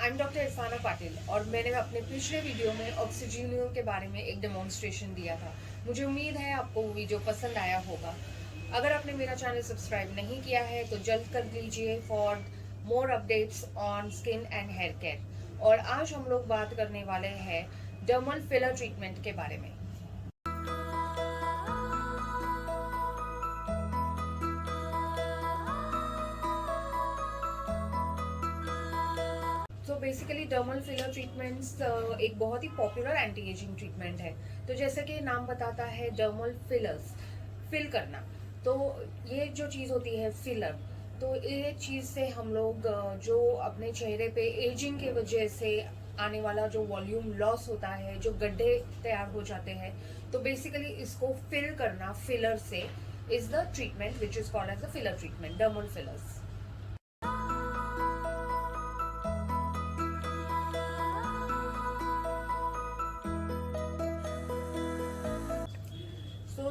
I am doctor Irfana Patil और मैंने अपने पिछले वीडियो में ऑक्सीजनियल के बारे में एक डेमोन्स्ट्रेशन दिया था। मुझे उम्मीद है आपको वो वीडियो पसंद आया होगा। अगर आपने मेरा चैनल सब्सक्राइब नहीं किया है तो जल्द कर लीजिए for more updates on skin and hair care. और आज हम लोग बात करने वाले हैं डर्मल फिलर ट्रीटमेंट के बारे में। तो बेसिकली डर्मल फिलर ट्रीटमेंट्स एक बहुत ही पॉपुलर एंटी एजिंग ट्रीटमेंट है। तो जैसे कि नाम बताता है डर्मल फिलर्स, फिल करना। तो ये जो चीज़ होती है फिलर, तो ये चीज़ से हम लोग जो अपने चेहरे पे एजिंग की वजह से आने वाला जो वॉल्यूम लॉस होता है, जो गड्ढे तैयार हो जाते हैं, तो बेसिकली इसको फिल करना फिलर से is the treatment which is called as the filler treatment, dermal fillers.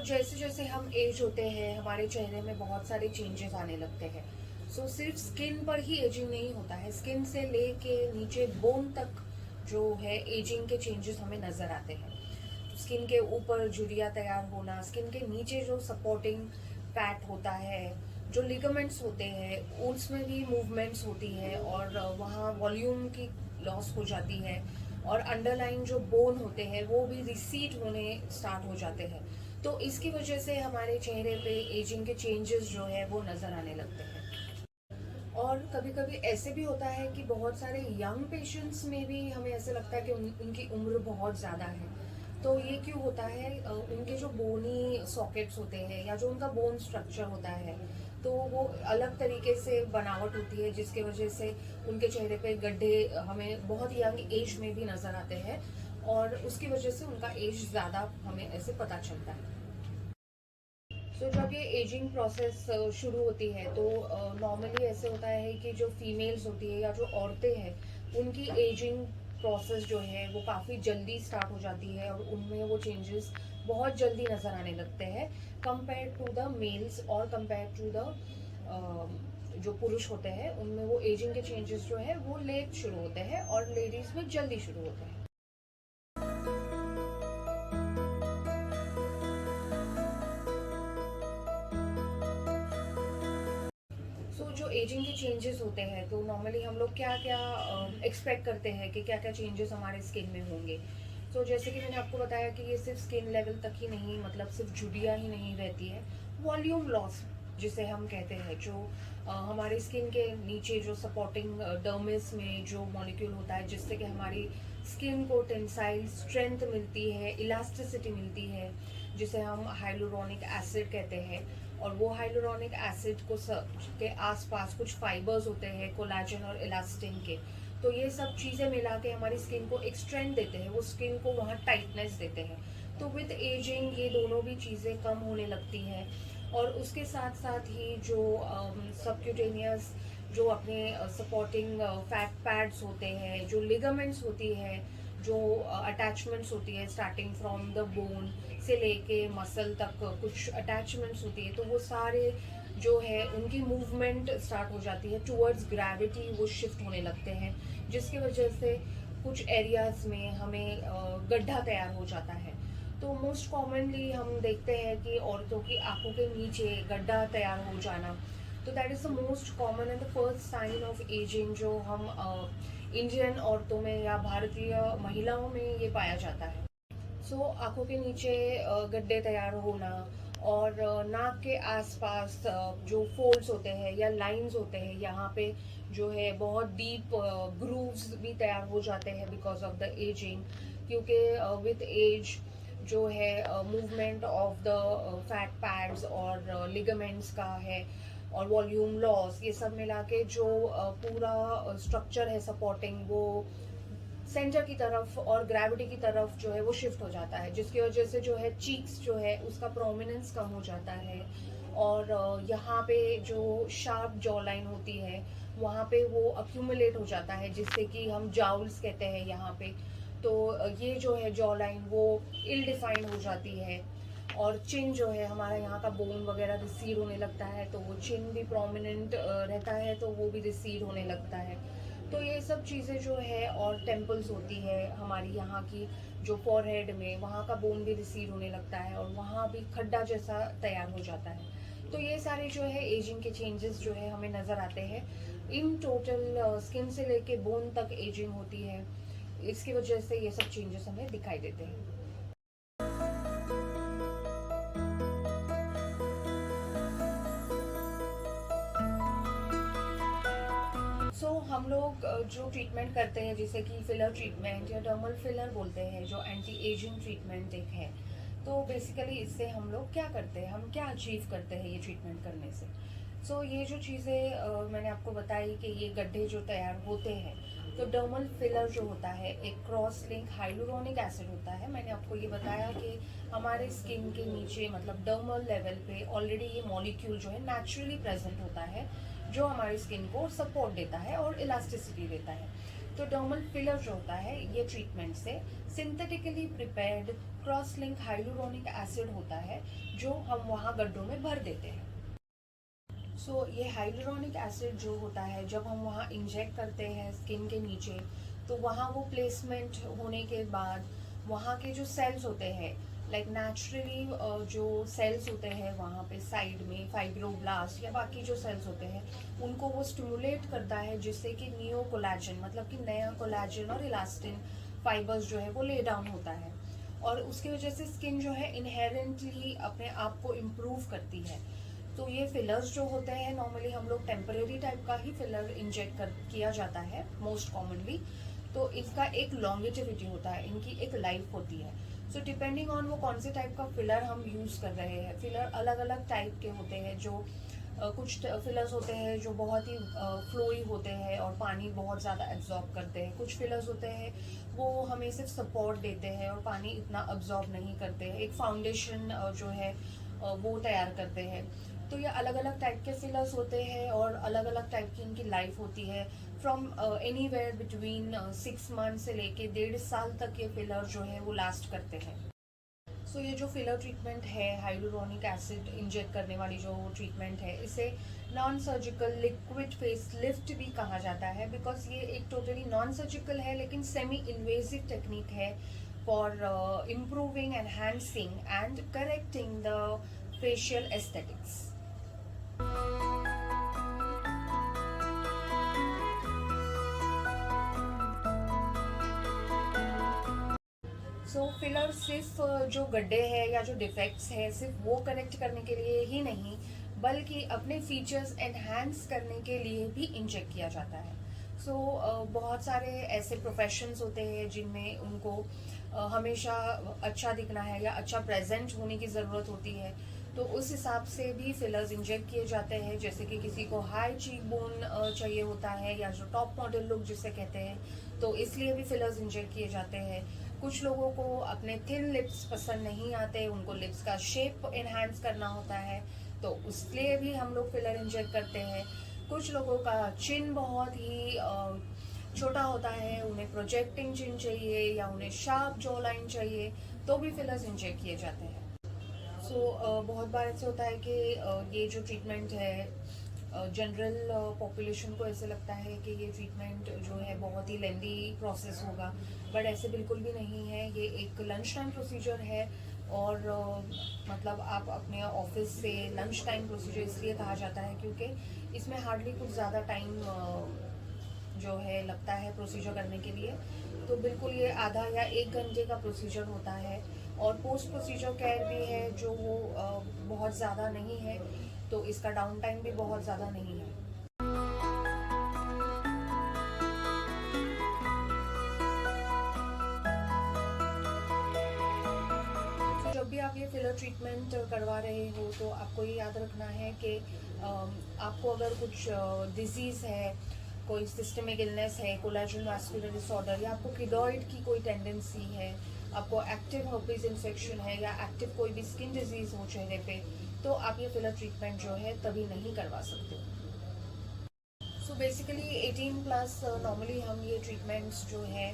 जैसे जैसे हम एज होते हैं हमारे चेहरे में बहुत सारे चेंजेस आने लगते हैं। सिर्फ स्किन पर ही एजिंग नहीं होता है, स्किन से लेके नीचे बोन तक जो है एजिंग के चेंजेस हमें नजर आते हैं। स्किन के ऊपर झुर्रियाँ तैयार होना, स्किन के नीचे जो सपोर्टिंग फैट होता है, जो लिगामेंट्स होते हैं उसमें भी मूवमेंट्स होती है और वहाँ वॉल्यूम की लॉस हो जाती है और अंडरलाइन जो बोन होते हैं वो भी रिसीड होने स्टार्ट हो जाते हैं। तो इसकी वजह से हमारे चेहरे पे एजिंग के चेंजेस जो है वो नज़र आने लगते हैं। और कभी कभी ऐसे भी होता है कि बहुत सारे यंग पेशेंट्स में भी हमें ऐसे लगता है कि उनकी उम्र बहुत ज़्यादा है। तो ये क्यों होता है? उनके जो बोनी सॉकेट्स होते हैं या जो उनका बोन स्ट्रक्चर होता है तो वो अलग तरीके से बनावट होती है, जिसके वजह से उनके चेहरे पे गड्ढे हमें बहुत यंग एज में भी नज़र आते हैं और उसकी वजह से उनका एज ज़्यादा हमें ऐसे पता चलता है। जब ये एजिंग प्रोसेस शुरू होती है तो नॉर्मली ऐसे होता है कि जो फीमेल्स होती है या जो औरतें हैं उनकी एजिंग प्रोसेस जो है वो काफ़ी जल्दी स्टार्ट हो जाती है और उनमें वो चेंजेस बहुत जल्दी नज़र आने लगते हैं कंपेयर टू द मेल्स और कंपेयर टू द जो पुरुष होते हैं उनमें वो एजिंग के चेंजेस जो है वो लेट शुरू होते हैं और लेडीज़ में जल्दी शुरू होते हैं। जो एजिंग के चेंजेस होते हैं तो नॉर्मली हम लोग क्या क्या एक्सपेक्ट करते हैं कि क्या क्या चेंजेस हमारे स्किन में होंगे। जैसे कि मैंने आपको बताया कि ये सिर्फ स्किन लेवल तक ही नहीं, मतलब सिर्फ झुर्रियाँ ही नहीं रहती है, वॉल्यूम लॉस जिसे हम कहते हैं, जो हमारे स्किन के नीचे जो सपोर्टिंग डर्मिस में जो मॉलिक्यूल होता है जिससे कि हमारी स्किन को टेंसाइल स्ट्रेंथ मिलती है, इलास्टिसिटी मिलती है, जिसे हम हाइलुरोनिक एसिड कहते हैं। और वो हाइलुरोनिक एसिड को के आसपास कुछ फाइबर्स होते हैं कोलाजन और इलास्टिन के। तो ये सब चीज़ें मिला के हमारी स्किन को एक स्ट्रेंथ देते हैं, वो स्किन को वहाँ टाइटनेस देते हैं। तो विद एजिंग ये दोनों भी चीज़ें कम होने लगती हैं और उसके साथ साथ ही जो सबक्यूटेनियस जो अपने सपोर्टिंग फैट पैड्स होते हैं, जो लिगामेंट्स होती है, जो अटैचमेंट्स होती है स्टार्टिंग फ्रॉम द बोन से लेके मसल तक कुछ अटैचमेंट्स होती है, तो वो सारे जो है उनकी मूवमेंट स्टार्ट हो जाती है टूवर्ड्स ग्रेविटी, वो शिफ्ट होने लगते हैं, जिसकी वजह से कुछ एरियाज में हमें गड्ढा तैयार हो जाता है। तो मोस्ट कॉमनली हम देखते हैं कि औरतों की आंखों के नीचे गड्ढा तैयार हो जाना। तो that is the most common and the first sign of ageing जो हम इंडियन औरतों में या भारतीय महिलाओं में ये पाया जाता है। आंखों के नीचे गड्ढे तैयार होना और नाक के आसपास जो फोल्ड्स होते हैं या लाइंस होते हैं, यहाँ पे जो है बहुत डीप ग्रूव्स भी तैयार हो जाते हैं बिकॉज ऑफ द एजिंग, क्योंकि विथ एज जो है movement of the fat pads और लिगामेंट्स का है और वॉल्यूम लॉस, ये सब मिला के जो पूरा स्ट्रक्चर है सपोर्टिंग, वो सेंटर की तरफ और ग्रेविटी की तरफ जो है वो शिफ्ट हो जाता है, जिसकी वजह से जो है चीक्स जो है उसका प्रोमिनेंस कम हो जाता है और यहाँ पे जो शार्प जॉ लाइन होती है वहाँ पे वो अक्यूमुलेट हो जाता है, जिससे कि हम जाउल्स कहते हैं यहाँ पे। तो ये जो है जॉ लाइन वो इल डिफाइंड हो जाती है और चिन जो है हमारा यहाँ का बोन वगैरह रिसीड होने लगता है, तो वो चिन भी प्रोमिनेंट रहता है तो वो भी रिसीड होने लगता है। तो ये सब चीज़ें जो है, और टेम्पल्स होती है हमारी यहाँ की, जो फॉरहेड में वहाँ का बोन भी रिसीव होने लगता है और वहाँ भी खड्डा जैसा तैयार हो जाता है। तो ये सारे जो है एजिंग के चेंजेस जो है हमें नज़र आते हैं। इन टोटल स्किन से लेके बोन तक एजिंग होती है, इसकी वजह से ये सब चेंजेस हमें दिखाई देते हैं। हम लोग जो ट्रीटमेंट करते हैं, जैसे कि फिलर ट्रीटमेंट या डर्मल फिलर बोलते हैं, जो एंटी एजिंग ट्रीटमेंट एक है, तो बेसिकली इससे हम लोग क्या करते हैं, हम क्या अचीव करते हैं ये ट्रीटमेंट करने से। ये जो चीज़ें मैंने आपको बताई कि ये गड्ढे जो तैयार होते हैं, तो डर्मल फिलर जो होता है एक क्रॉस लिंक हाइलुरोनिक एसिड होता है। मैंने आपको ये बताया कि हमारे स्किन के नीचे, मतलब डर्मल लेवल पे ऑलरेडी ये मॉलिक्यूल जो है नेचुरली प्रेजेंट होता है, जो हमारी स्किन को सपोर्ट देता है और इलास्टिसिटी देता है। तो डर्मल फिलर जो होता है, ये ट्रीटमेंट से synthetically prepared cross link hyaluronic acid होता है, जो हम वहाँ गड्ढों में भर देते हैं। ये हाइलुरोनिक एसिड जो होता है, जब हम वहाँ इंजेक्ट करते हैं स्किन के नीचे, तो वहाँ वो प्लेसमेंट होने के बाद वहाँ के जो सेल्स होते हैं, लाइक नेचुरली जो सेल्स होते हैं वहाँ पे साइड में, फाइब्रोब्लास्ट या बाकी जो सेल्स होते हैं, उनको वो स्टिमुलेट करता है, जिससे कि नियो कोलेजन, मतलब कि नया कोलेजन और इलास्टिन फाइबर्स जो है वो ले डाउन होता है, और उसकी वजह से स्किन जो है इनहेरेंटली अपने आप को इम्प्रूव करती है। तो ये फिलर्स जो होते हैं, नॉर्मली हम लोग टेम्परेरी टाइप का ही फिलर इंजेक्ट किया जाता है मोस्ट कॉमनली। तो इसका एक लॉन्गेटिविटी होता है, इनकी एक लाइफ होती है। डिपेंडिंग ऑन वो कौन से टाइप का फिलर हम यूज़ कर रहे हैं, फिलर अलग अलग टाइप के होते हैं। जो कुछ फिलर्स होते हैं जो बहुत ही फ्लोई होते हैं और पानी बहुत ज़्यादा एब्जॉर्ब करते हैं। कुछ फिलर्स होते हैं वो हमें सिर्फ सपोर्ट देते हैं और पानी इतना एब्जॉर्ब नहीं करते हैं, एक फाउंडेशन जो है वो तैयार करते हैं। तो ये अलग अलग टाइप के फिलर्स होते हैं और अलग अलग टाइप की इनकी लाइफ होती है। फ्रॉम एनीवेयर बिटवीन 6 मंथ से लेके 1.5 साल तक ये फिलर जो है वो लास्ट करते हैं। ये जो फिलर ट्रीटमेंट है, हाइलुरोनिक एसिड इंजेक्ट करने वाली जो ट्रीटमेंट है, इसे non surgical liquid phase lift भी कहा जाता है, बिकॉज ये एक टोटली नॉन सर्जिकल है लेकिन सेमी इन्वेजिव टेक्निक है for improving, enhancing and correcting the facial aesthetics. Filler सिर्फ जो गड्ढे हैं या जो डिफेक्ट्स हैं, सिर्फ वो करेक्ट करने के लिए ही नहीं, बल्कि अपने फीचर्स एनहांस करने के लिए भी इंजेक्ट किया जाता है। बहुत सारे ऐसे प्रोफेशंस होते हैं जिनमें उनको हमेशा अच्छा दिखना है या अच्छा प्रेजेंट होने की ज़रूरत होती है, तो उस हिसाब से भी फिलर्स इंजेक्ट किए जाते हैं। जैसे कि किसी को हाई चीक बोन चाहिए होता है, या जो टॉप मॉडल लुक जिसे कहते हैं, तो इसलिए भी फिलर्स इंजेक्ट किए जाते हैं। कुछ लोगों को अपने थिन लिप्स पसंद नहीं आते, उनको लिप्स का शेप एनहांस करना होता है, तो उसलिए भी हम लोग फिलर इंजेक्ट करते हैं। कुछ लोगों का चिन बहुत ही छोटा होता है, उन्हें प्रोजेक्टिंग चिन चाहिए या उन्हें शार्प जॉ लाइन चाहिए, तो भी फिलर्स इंजेक्ट किए जाते हैं। बहुत बार ऐसे होता है कि ये जो ट्रीटमेंट है, जनरल पॉपुलेशन को ऐसे लगता है कि ये ट्रीटमेंट जो है बहुत ही लेंदी प्रोसेस होगा, बट ऐसे बिल्कुल भी नहीं है। ये एक लंच टाइम प्रोसीजर है, और मतलब आप अपने ऑफिस से लंच टाइम प्रोसीजर इसलिए कहा जाता है क्योंकि इसमें हार्डली कुछ ज़्यादा टाइम जो है लगता है प्रोसीजर करने के लिए। तो बिल्कुल ये आधा या 1 घंटे का प्रोसीजर होता है, और पोस्ट प्रोसीजर केयर भी है जो वो बहुत ज़्यादा नहीं है, तो इसका डाउन टाइम भी बहुत ज़्यादा नहीं है। जब भी आप ये फिलर ट्रीटमेंट करवा रहे हो, तो आपको ये याद रखना है कि आपको अगर कुछ डिजीज़ है, कोई सिस्टमिक इलनेस है, कोलेजन वास्कुलर डिसऑर्डर, या आपको किडॉइड की कोई टेंडेंसी है, आपको एक्टिव हर्पीज इन्फेक्शन है, या एक्टिव कोई भी स्किन डिजीज़ हो चेहरे पे, तो आप ये फिलर ट्रीटमेंट जो है तभी नहीं करवा सकते। बेसिकली 18+ नॉर्मली हम ये ट्रीटमेंट्स जो है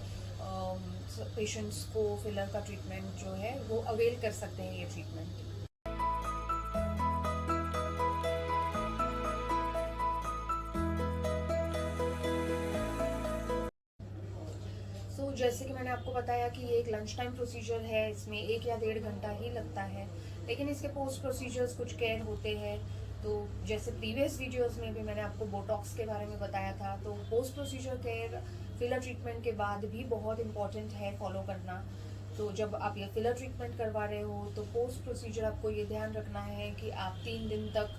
पेशेंट्स को फिलर का ट्रीटमेंट जो है वो अवेल कर सकते हैं ये ट्रीटमेंट। जैसे कि मैंने आपको बताया कि ये एक लंच टाइम प्रोसीजर है, इसमें 1 या 1.5 घंटा ही लगता है, लेकिन इसके पोस्ट प्रोसीजर्स कुछ केयर होते हैं। तो जैसे प्रीवियस वीडियोस में भी मैंने आपको बोटॉक्स के बारे में बताया था, तो post procedure care filler treatment के बाद भी बहुत इंपॉर्टेंट है फॉलो करना। तो जब आप ये फिलर ट्रीटमेंट करवा रहे हो तो पोस्ट प्रोसीजर आपको ये ध्यान रखना है कि आप 3 दिन तक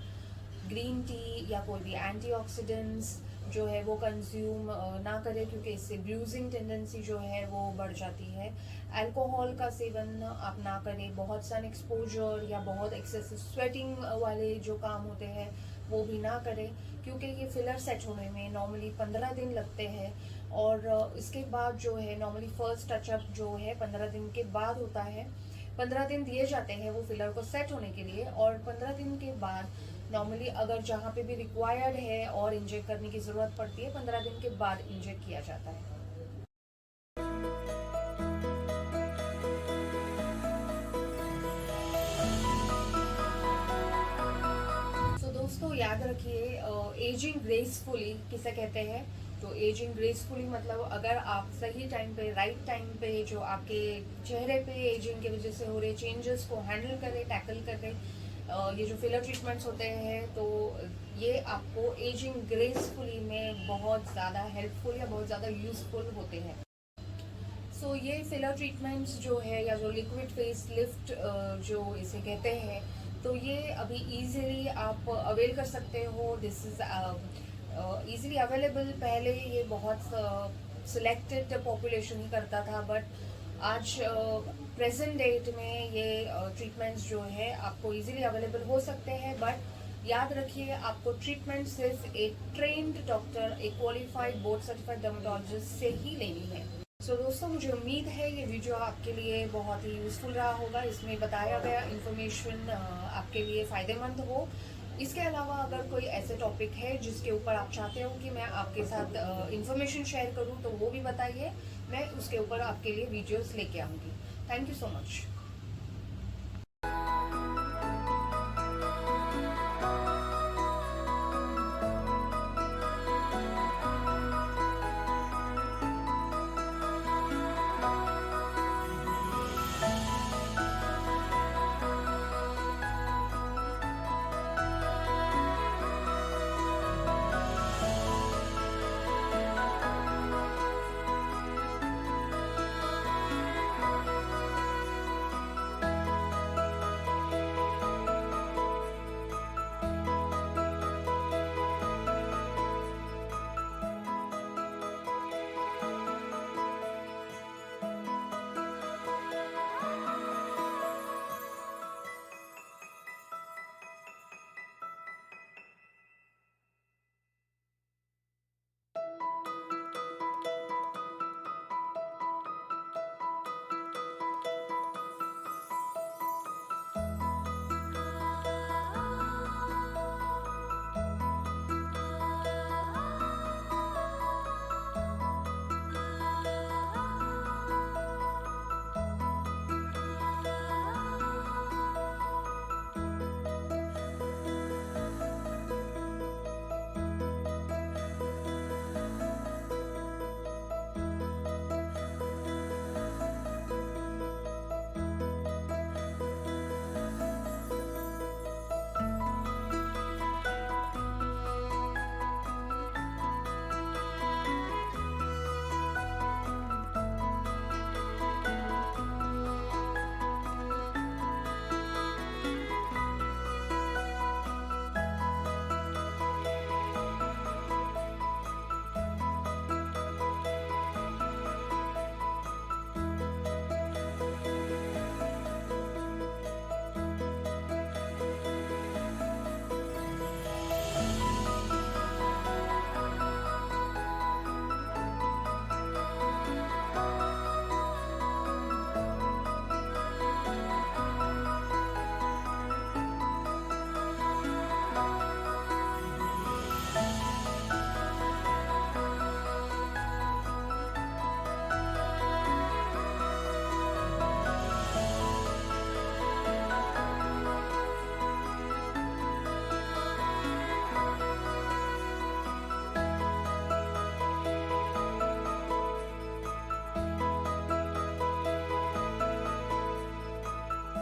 ग्रीन टी या कोई भी एंटीऑक्सीडेंट्स जो है वो कंज्यूम ना करें, क्योंकि इससे ब्रूजिंग टेंडेंसी जो है वो बढ़ जाती है। अल्कोहल का सेवन आप ना करें, बहुत सन एक्सपोजर या बहुत एक्सेसिव स्वेटिंग वाले जो काम होते हैं वो भी ना करें, क्योंकि ये फिलर सेट होने में नॉर्मली 15 दिन लगते हैं। और इसके बाद जो है नॉर्मली फर्स्ट टचअप जो है 15 दिन के बाद होता है। 15 दिन दिए जाते हैं वो फिलर को सेट होने के लिए, और 15 दिन के बाद नॉर्मली अगर जहाँ पे भी रिक्वायर्ड है और इंजेक्ट करने की ज़रूरत पड़ती है 15 दिन के बाद इंजेक्ट किया जाता है। तो दोस्तों याद रखिए, एजिंग ग्रेसफुली किसे कहते हैं। तो एजिंग ग्रेसफुली मतलब अगर आप सही टाइम पे, राइट टाइम पे जो आपके चेहरे पे एजिंग की वजह से हो रहे चेंजेस को हैंडल करें, टैकल करें, ये जो फिलर ट्रीटमेंट्स होते हैं तो ये आपको एजिंग ग्रेसफुली में बहुत ज़्यादा हेल्पफुल या बहुत ज़्यादा यूज़फुल होते हैं। सो ये फिलर ट्रीटमेंट्स जो है या जो लिक्विड फेस लिफ्ट जो इसे कहते हैं, तो ये अभी इजीली आप अवेल कर सकते हो। This is easily available. पहले ये बहुत सिलेक्टेड पॉपुलेशन ही करता था, बट आज प्रेजेंट डेट में ये ट्रीटमेंट्स जो है आपको इजीली अवेलेबल हो सकते हैं। बट याद रखिए, आपको ट्रीटमेंट सिर्फ एक ट्रेन्ड डॉक्टर, एक क्वालिफाइड बोर्ड सर्टिफाइड डर्मेटोलॉजिस्ट से ही लेनी है। सो दोस्तों, मुझे उम्मीद है ये वीडियो आपके लिए बहुत ही यूज़फुल रहा होगा। इसमें बताया गया इन्फॉर्मेशन आपके लिए फ़ायदेमंद हो। इसके अलावा अगर कोई ऐसे टॉपिक है जिसके ऊपर आप चाहते हो कि मैं आपके साथ इन्फॉर्मेशन शेयर करूं, तो वो भी बताइए, मैं उसके ऊपर आपके लिए वीडियोस लेके आऊँगी। Thank you so much.